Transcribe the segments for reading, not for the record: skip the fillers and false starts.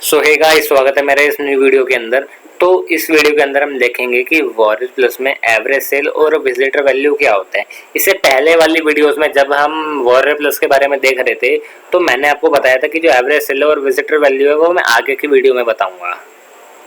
सो hey guys, स्वागत है मेरे इस न्यू वीडियो के अंदर। तो इस वीडियो के अंदर हम देखेंगे कि वॉरियर प्लस में एवरेज सेल और विजिटर वैल्यू क्या होता है। इससे पहले वाली वीडियोस में जब हम वॉरियर प्लस के बारे में देख रहे थे तो मैंने आपको बताया था कि जो एवरेज सेल और विजिटर वैल्यू है वो मैं आगे की वीडियो में बताऊंगा,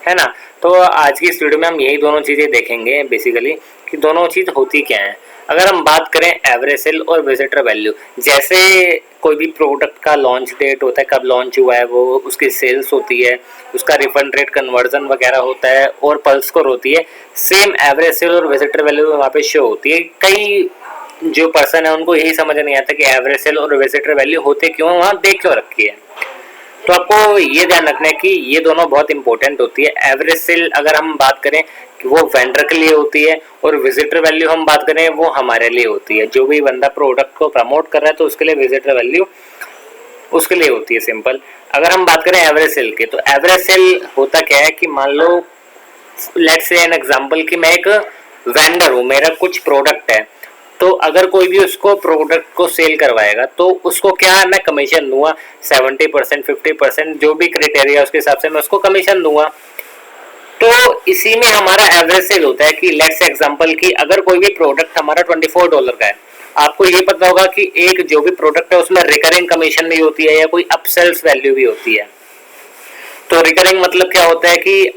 है ना। तो आज की इस वीडियो में हम यही दोनों चीज़ें देखेंगे बेसिकली कि दोनों चीज़ होती क्या है। अगर हम बात करें एवरेज सेल और विजिटर वैल्यू, जैसे कोई भी प्रोडक्ट का लॉन्च डेट होता है, कब लॉन्च हुआ है वो, उसकी सेल्स होती है, उसका रिफंड रेट, कन्वर्जन वगैरह होता है और पल्स स्कोर होती है, सेम एवरेज सेल और विजिटर वैल्यू वहाँ पे शो होती है। कई जो पर्सन है उनको यही समझ नहीं आता कि एवरेज सेल और विजिटर वैल्यू होते क्यों है, वहाँ देख क्यों रखी है। तो आपको ये ध्यान रखना है कि ये दोनों बहुत इंपॉर्टेंट होती है। एवरेज सेल अगर हम बात करें कि वो वेंडर के लिए होती है और विजिटर वैल्यू हम बात करें वो हमारे लिए होती है। जो भी बंदा प्रोडक्ट को प्रमोट कर रहा है तो उसके लिए विजिटर वैल्यू उसके लिए होती है, सिंपल। अगर हम बात करें एवरेज सेल की, तो एवरेज सेल होता क्या है कि मान लो लेट्स से एन एग्जांपल कि मैं एक वेंडर हूँ, मेरा कुछ प्रोडक्ट है, तो अगर कोई भी उसको प्रोडक्ट को सेल करवाएगा तो उसको क्या है, मैं कमीशन दूंगा 70%, 50%, जो भी क्राइटेरिया उसके हिसाब से मैं उसको कमीशन दूंगा। तो इसी में हमारा एवरेज सेल होता है कि लेट्स एग्जांपल कि अगर कोई भी प्रोडक्ट हमारा $24 का है, आपको ये पता होगा कि एक जो भी प्रोडक्ट है उसमें रिकरिंग कमीशन भी होती है या कोई अपसेल्स वैल्यू भी होती है। तो रिकरिंग मतलब क्या होता है कि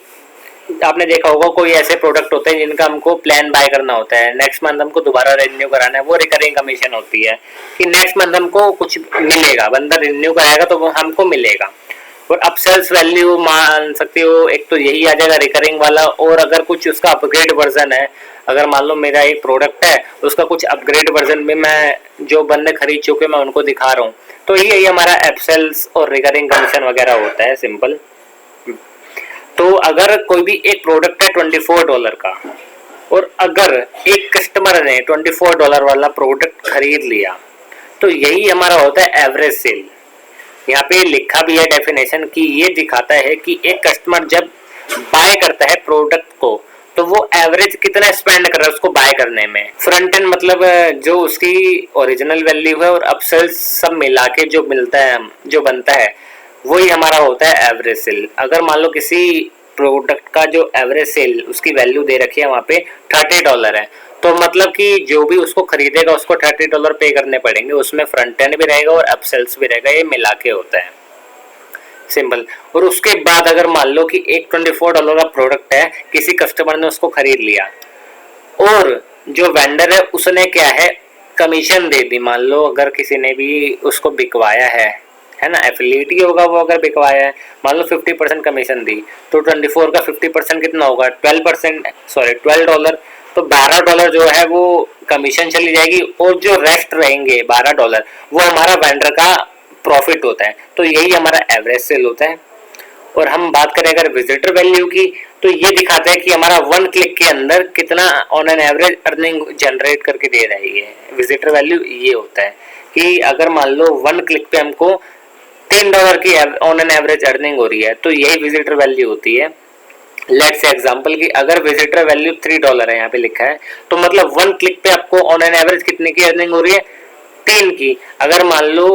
आपने देखा होगा कोई ऐसे प्रोडक्ट होते हैं जिनका हमको प्लान बाय करना होता है, नेक्स्ट मंथ हमको दोबारा रिन्यू कराना है, वो रिकरिंग कमीशन होती है कि नेक्स्ट मंथ हमको कुछ मिलेगा, बंदा रिन्यू कराएगा तो वो हमको मिलेगा। और अपसेल्स वैल्यू मान सकते हो, एक तो यही आ जाएगा रिकरिंग वाला, और अगर कुछ उसका अपग्रेड वर्जन है, अगर मान लो मेरा एक प्रोडक्ट है उसका कुछ अपग्रेड वर्जन में मैं जो बंदे खरीद चुके मैं उनको दिखा रहा हूँ, तो यही हमारा अपसेल्स और रिकरिंग कमीशन वगैरह होता है, सिंपल। तो अगर कोई भी एक प्रोडक्ट है $24 का और अगर एक कस्टमर ने $24 वाला प्रोडक्ट खरीद लिया तो यही हमारा होता है एवरेज सेल। यहाँ पे लिखा भी है डेफिनेशन कि ये दिखाता है कि एक कस्टमर जब बाय करता है प्रोडक्ट को तो वो एवरेज कितना स्पेंड कर रहा है उसको बाय करने में। फ्रंट एंड मतलब जो उसकी ओरिजिनल वैल्यू है और अपसेल्स सब मिला के जो मिलता है, जो बनता है, वही हमारा होता है एवरेज सेल। अगर मान लो किसी प्रोडक्ट का जो एवरेज सेल उसकी वैल्यू दे रखी है वहाँ पे $30 है, तो मतलब कि जो भी उसको खरीदेगा उसको $30 पे करने पड़ेंगे, उसमें फ्रंट एंड भी रहेगा और अपसेल्स भी रहेगा, ये मिला के होता है, सिंपल। और उसके बाद अगर मान लो कि एक $24 का प्रोडक्ट है, किसी कस्टमर ने उसको खरीद लिया और जो वेंडर है उसने क्या है कमीशन दे दी। मान लो अगर किसी ने भी उसको बिकवाया है ना, एफिलिएट ही होगा वो, अगर बिकवाया है, मान लो 50% कमीशन दी, तो 24 का 50% कितना होगा, 12%, सॉरी $12, तो $12 जो है वो कमीशन चली जाएगी और जो रेस्ट रहेंगे $12 वो हमारा वेंडर का प्रॉफिट होता है। तो यही हमारा एवरेज सेल होता है। और हम बात करें अगर विजिटर वैल्यू की, तो ये दिखाता है कि हमारा 1 क्लिक के अंदर कितना on an average earning generate करके दे रही है। विजिटर वैल्यू ये होता है कि अगर मान लो 1 क्लिक पे हमको $10 की ऑन एन एवरेज अर्निंग हो रही है तो यही विजिटर वैल्यू होती है। लेट्स से एग्जांपल कि अगर विजिटर वैल्यू $3 है, यहाँ पे लिखा है, तो मतलब 1 क्लिक पे आपको ऑन एन एवरेज कितने की अर्निंग हो रही है, 3 की। अगर मान लो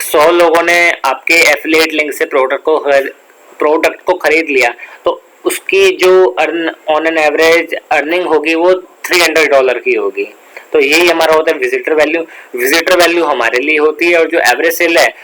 100 लोगों ने आपके एफिलिएट लिंक से प्रोडक्ट को खरीद लिया तो उसकी जो ऑन एन एवरेज अर्निंग होगी वो $300 की होगी। तो यही हमारा होता है विजिटर वैल्यू। विजिटर वैल्यू हमारे लिए होती है और जो एवरेज सेल है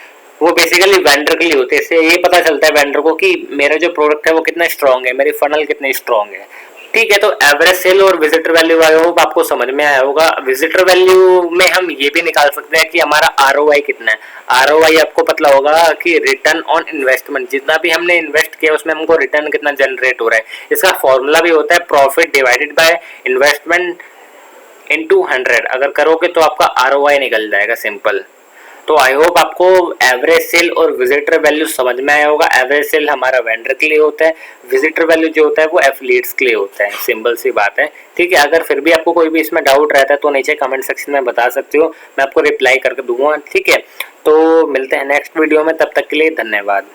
वो बेसिकली वेंडर के लिए होते हैं। इससे ये पता चलता है वेंडर को कि मेरा जो प्रोडक्ट है वो कितना स्ट्रांग है, मेरी फनल कितनी स्ट्रांग है, ठीक है। तो एवरेज सेल और विजिटर वैल्यू आई होप आपको समझ में आया होगा। विजिटर वैल्यू में हम ये भी निकाल सकते हैं कि हमारा आरओआई कितना है। आरओआई आपको पता होगा कि रिटर्न ऑन इन्वेस्टमेंट, जितना भी हमने इन्वेस्ट किया उसमें हमको रिटर्न कितना जनरेट हो रहा है। इसका फॉर्मूला भी होता है profit divided by investment into 100। अगर करोगे तो आपका आरओआई निकल जाएगा, सिंपल। तो आई होप आपको एवरेज सेल और विजिटर वैल्यू समझ में आया होगा। एवरेज सेल हमारा वेंडर के लिए होता है, विजिटर वैल्यू जो होता है वो एफिलिएट्स के लिए होता है, सिंपल सी बात है, ठीक है। अगर फिर भी आपको कोई भी इसमें डाउट रहता है तो नीचे कमेंट सेक्शन में बता सकते हो, मैं आपको रिप्लाई करके दूंगा, ठीक है। तो मिलते हैं नेक्स्ट वीडियो में, तब तक के लिए धन्यवाद।